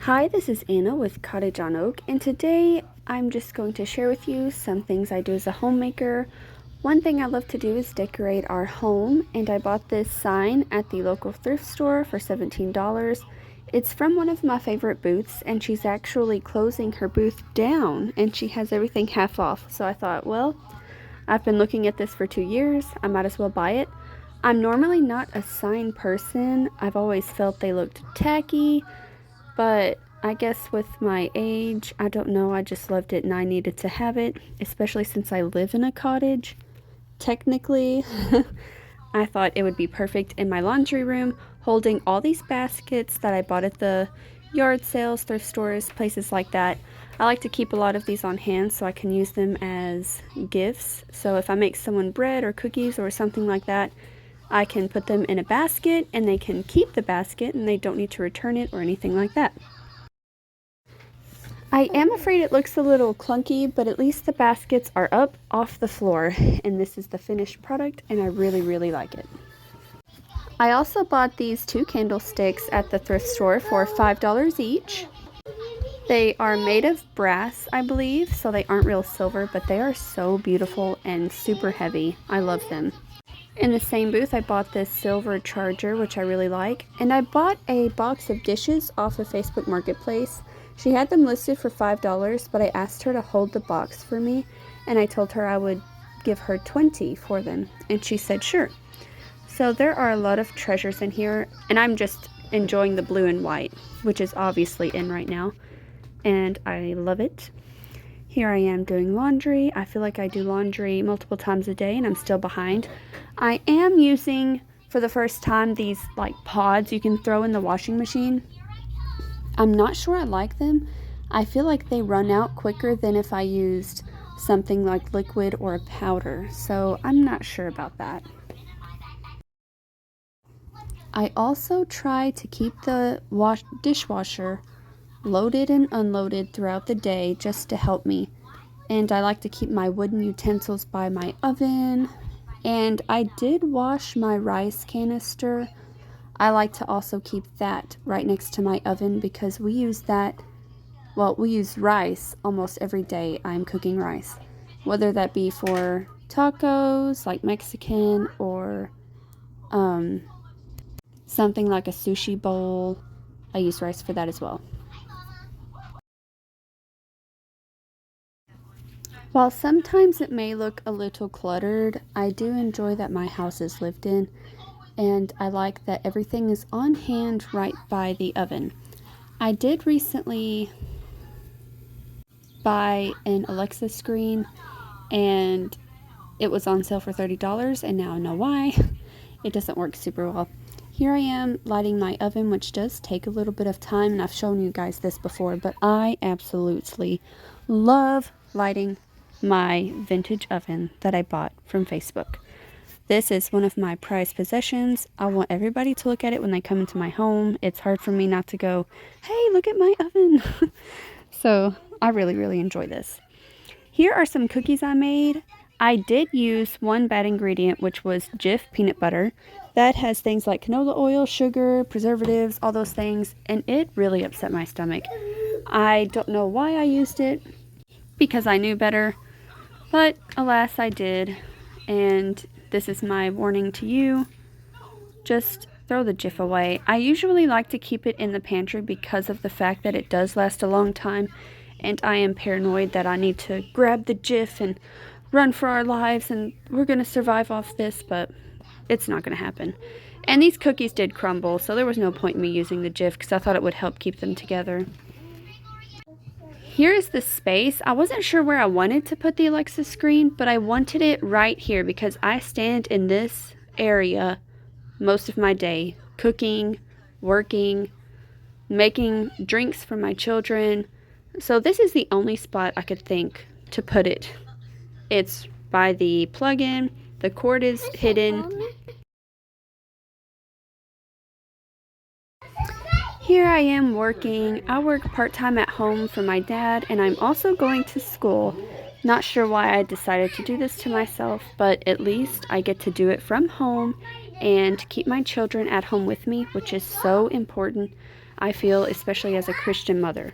Hi, this is Anna with Cottage on Oak, and today I'm just going to share with you some things I do as a homemaker. One thing I love to do is decorate our home, and I bought this sign at the local thrift store for $17. It's from one of my favorite booths, and she's actually closing her booth down, and she has everything half off. So I thought, well, I've been looking at this for 2 years, I might as well buy it. I'm normally not a sign person. I've always felt they looked tacky, but I guess with my age, I don't know, I just loved it and I needed to have it, especially since I live in a cottage. Technically, I thought it would be perfect in my laundry room, holding all these baskets that I bought at the yard sales, thrift stores, places like that. I like to keep a lot of these on hand so I can use them as gifts. So if I make someone bread or cookies or something like that, I can put them in a basket and they can keep the basket and they don't need to return it or anything like that. I am afraid it looks a little clunky, but at least the baskets are up off the floor, and this is the finished product, and I really like it. I also bought these 2 candlesticks at the thrift store for $5 each. They are made of brass, I believe, so they aren't real silver, but they are so beautiful and super heavy. I love them. In the same booth, I bought this silver charger, which I really like, and I bought a box of dishes off of Facebook Marketplace. She had them listed for $5, but I asked her to hold the box for me, and I told her I would give her 20 for them, and she said sure. So there are a lot of treasures in here, and I'm just enjoying the blue and white, which is obviously in right now, and I love it. Here I am doing laundry. I feel like I do laundry multiple times a day and I'm still behind. I am using, for the first time, these like pods you can throw in the washing machine. I'm not sure I like them. I feel like they run out quicker than if I used something like liquid or a powder, so I'm not sure about that. I also try to keep the dishwasher loaded and unloaded throughout the day just to help me. And I like to keep my wooden utensils by my oven. And I did wash my rice canister. I like to also keep that right next to my oven because we use that, well, we use rice almost every day I'm cooking rice. Whether that be for tacos, like Mexican, or something like a sushi bowl. I use rice for that as well. While sometimes it may look a little cluttered, I do enjoy that my house is lived in, and I like that everything is on hand right by the oven. I did recently buy an Alexa screen, and it was on sale for $30, and now I know why. It doesn't work super well. Here I am lighting my oven, which does take a little bit of time, and I've shown you guys this before, but I absolutely love lighting my vintage oven that I bought from Facebook. This is one of my prized possessions. I want everybody to look at it when they come into my home. It's hard for me not to go, hey, look at my oven. So I really enjoy this. Here are some cookies I made. I did use one bad ingredient, which was Jif peanut butter. That has things like canola oil, sugar, preservatives, all those things, and it really upset my stomach. I don't know why I used it, because I knew better, but alas I did, and this is my warning to you. Just throw the Jif away. I usually like to keep it in the pantry because of the fact that it does last a long time, and I am paranoid that I need to grab the Jif and run for our lives and we're going to survive off this, but it's not going to happen. And these cookies did crumble, so there was no point in me using the Jif because I thought it would help keep them together. Here is the space. I wasn't sure where I wanted to put the Alexa screen, but I wanted it right here because I stand in this area most of my day, cooking, working, making drinks for my children. So this is the only spot I could think to put it. It's by the plug-in, the cord is hidden. Here I am working. I work part-time at home for my dad, and I'm also going to school. Not sure why I decided to do this to myself, but at least I get to do it from home and keep my children at home with me, which is so important. I feel, especially as a Christian mother.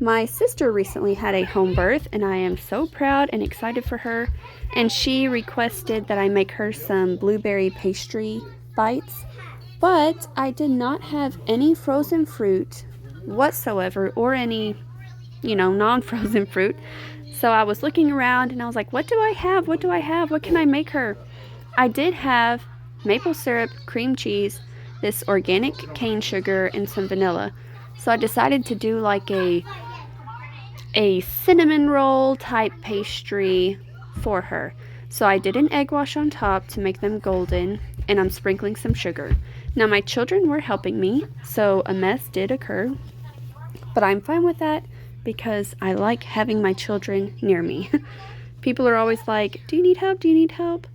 My sister recently had a home birth, and I am so proud and excited for her. And she requested that I make her some blueberry pastry bites. But I did not have any frozen fruit whatsoever, or any, non-frozen fruit. So I was looking around and I was like, what do I have? What do I have? What can I make her? I did have maple syrup, cream cheese, this organic cane sugar, and some vanilla. So I decided to do like a cinnamon roll type pastry for her. So I did an egg wash on top to make them golden, and I'm sprinkling some sugar. Now my children were helping me, so a mess did occur, but I'm fine with that because I like having my children near me. People are always like, do you need help? Do you need help?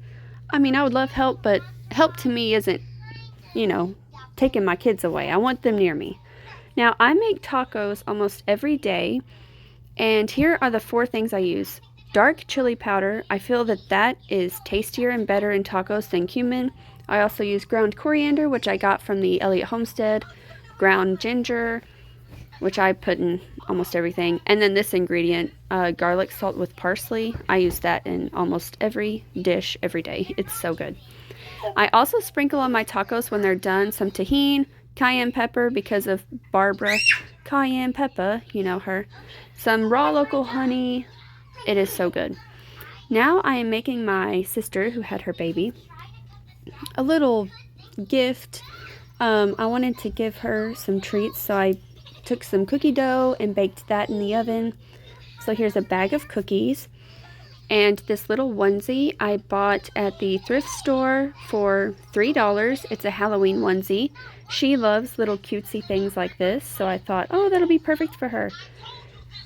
I mean, I would love help, but help to me isn't, taking my kids away. I want them near me. Now, I make tacos almost every day, and here are the 4 things I use. Dark chili powder. I feel that is tastier and better in tacos than cumin. I also use ground coriander, which I got from the Elliott Homestead. Ground ginger, which I put in almost everything. And then this ingredient, garlic salt with parsley. I use that in almost every dish every day. It's so good. I also sprinkle on my tacos when they're done some tahini, cayenne pepper because of Barbara Cayenne Pepper, you know her. Some raw local honey. It is so good. Now I am making my sister, who had her baby, a little gift. I wanted to give her some treats, so I took some cookie dough and baked that in the oven. So here's a bag of cookies. And this little onesie I bought at the thrift store for $3. It's a Halloween onesie. She loves little cutesy things like this, so I thought, oh, that'll be perfect for her.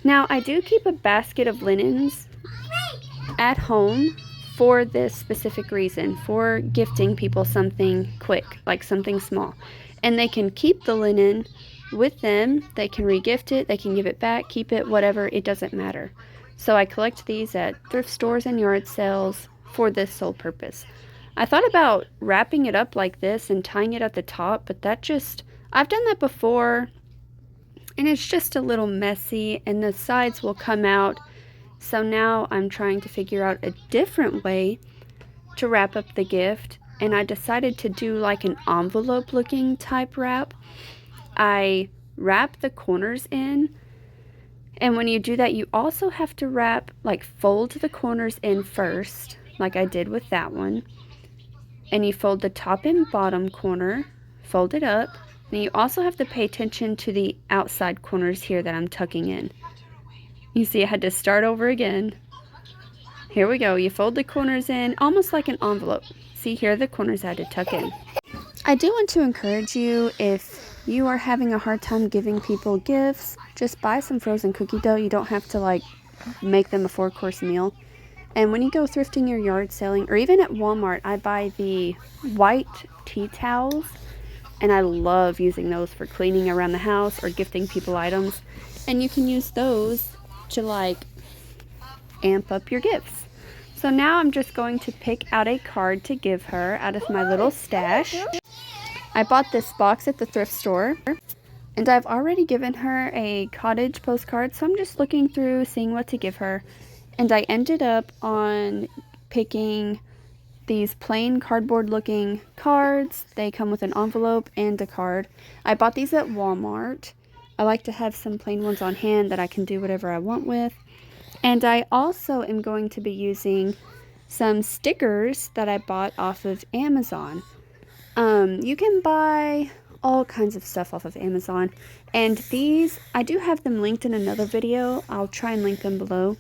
Now, I do keep a basket of linens at home for this specific reason, for gifting people something quick, like something small. And they can keep the linen with them. They can regift it, they can give it back, keep it, whatever, it doesn't matter. So I collect these at thrift stores and yard sales for this sole purpose. I thought about wrapping it up like this and tying it at the top, but I've done that before, and it's just a little messy, and the sides will come out. So now I'm trying to figure out a different way to wrap up the gift, and I decided to do like an envelope looking type wrap. I wrap the corners in, and when you do that, you also have to fold the corners in first, like I did with that one. And you fold the top and bottom corner, fold it up. And you also have to pay attention to the outside corners here that I'm tucking in. You see, I had to start over again. Here we go. You fold the corners in, almost like an envelope. See, here are the corners I had to tuck in. I do want to encourage you, if you are having a hard time giving people gifts, just buy some frozen cookie dough. You don't have to make them a 4-course meal. And when you go thrifting or yard selling, or even at Walmart, I buy the white tea towels, and I love using those for cleaning around the house or gifting people items. And you can use those to amp up your gifts. So now I'm just going to pick out a card to give her out of my little stash. I bought this box at the thrift store, and I've already given her a cottage postcard, so I'm just looking through, seeing what to give her. And I ended up on picking these plain cardboard looking cards. They come with an envelope and a card. I bought these at Walmart. I like to have some plain ones on hand that I can do whatever I want with. And I also am going to be using some stickers that I bought off of Amazon. You can buy all kinds of stuff off of Amazon. And these, I do have them linked in another video. I'll try and link them below.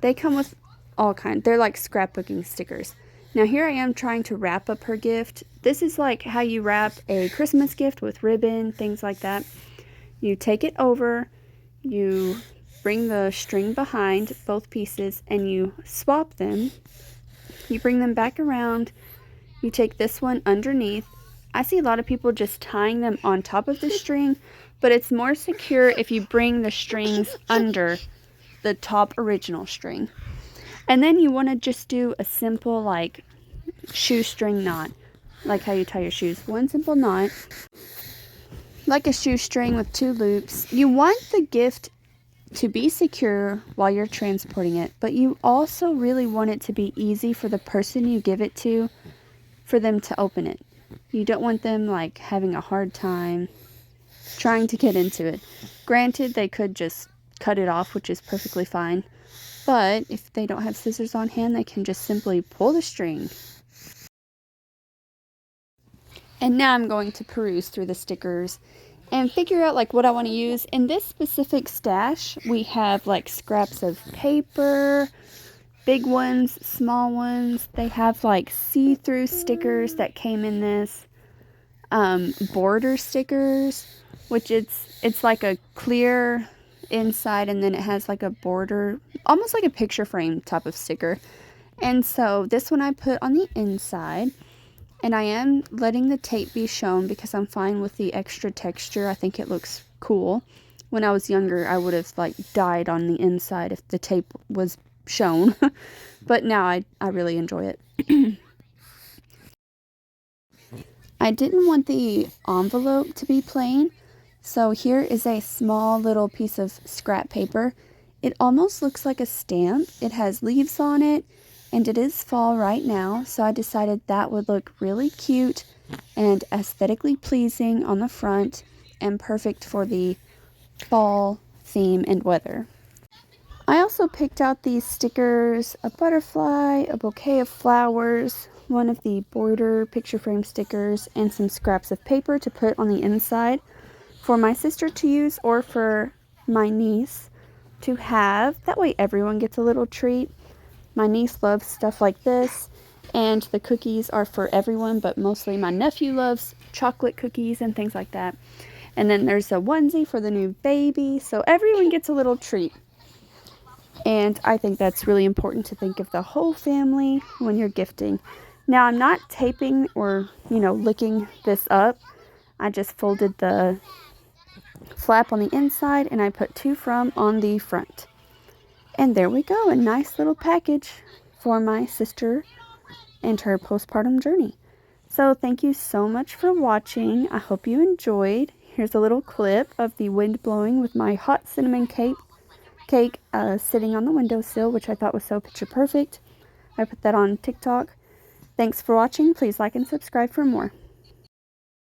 They come with all kinds. They're like scrapbooking stickers. Now here I am trying to wrap up her gift. This is like how you wrap a Christmas gift with ribbon, things like that. You take it over, you bring the string behind both pieces, and you swap them. You bring them back around. You take this one underneath. I see a lot of people just tying them on top of the string, but it's more secure if you bring the strings under the top original string. And then you want to just do a simple shoestring knot, like how you tie your shoes. One simple knot. like a shoestring with 2 loops. You want the gift to be secure while you're transporting it, but you also really want it to be easy for the person you give it to, for them to open it. You don't want them like having a hard time trying to get into it. Granted, they could just cut it off, which is perfectly fine, but if they don't have scissors on hand, they can just simply pull the string. And now I'm going to peruse through the stickers and figure out like what I want to use. In this specific stash, we have like scraps of paper, big ones, small ones. They have like see-through stickers that came in this, border stickers, which it's like a clear inside and then it has like a border, almost like a picture frame type of sticker. And so this one I put on the inside. And I am letting the tape be shown because I'm fine with the extra texture. I think it looks cool. When I was younger, I would have like died on the inside if the tape was shown. But now I really enjoy it. I didn't want the envelope to be plain. So here is a small little piece of scrap paper. It almost looks like a stamp. It has leaves on it. And it is fall right now, so I decided that would look really cute and aesthetically pleasing on the front and perfect for the fall theme and weather. I also picked out these stickers, a butterfly, a bouquet of flowers, one of the border picture frame stickers, and some scraps of paper to put on the inside for my sister to use or for my niece to have. That way everyone gets a little treat. My niece loves stuff like this, and the cookies are for everyone, but mostly my nephew loves chocolate cookies and things like that. And then there's a onesie for the new baby, so everyone gets a little treat. And I think that's really important to think of the whole family when you're gifting. Now, I'm not taping or, licking this up. I just folded the flap on the inside, and I put "To From" on the front. And there we go, a nice little package for my sister and her postpartum journey. So thank you so much for watching. I hope you enjoyed. Here's a little clip of the wind blowing with my hot cinnamon cake sitting on the windowsill, which I thought was so picture perfect. I put that on TikTok. Thanks for watching. Please like and subscribe for more.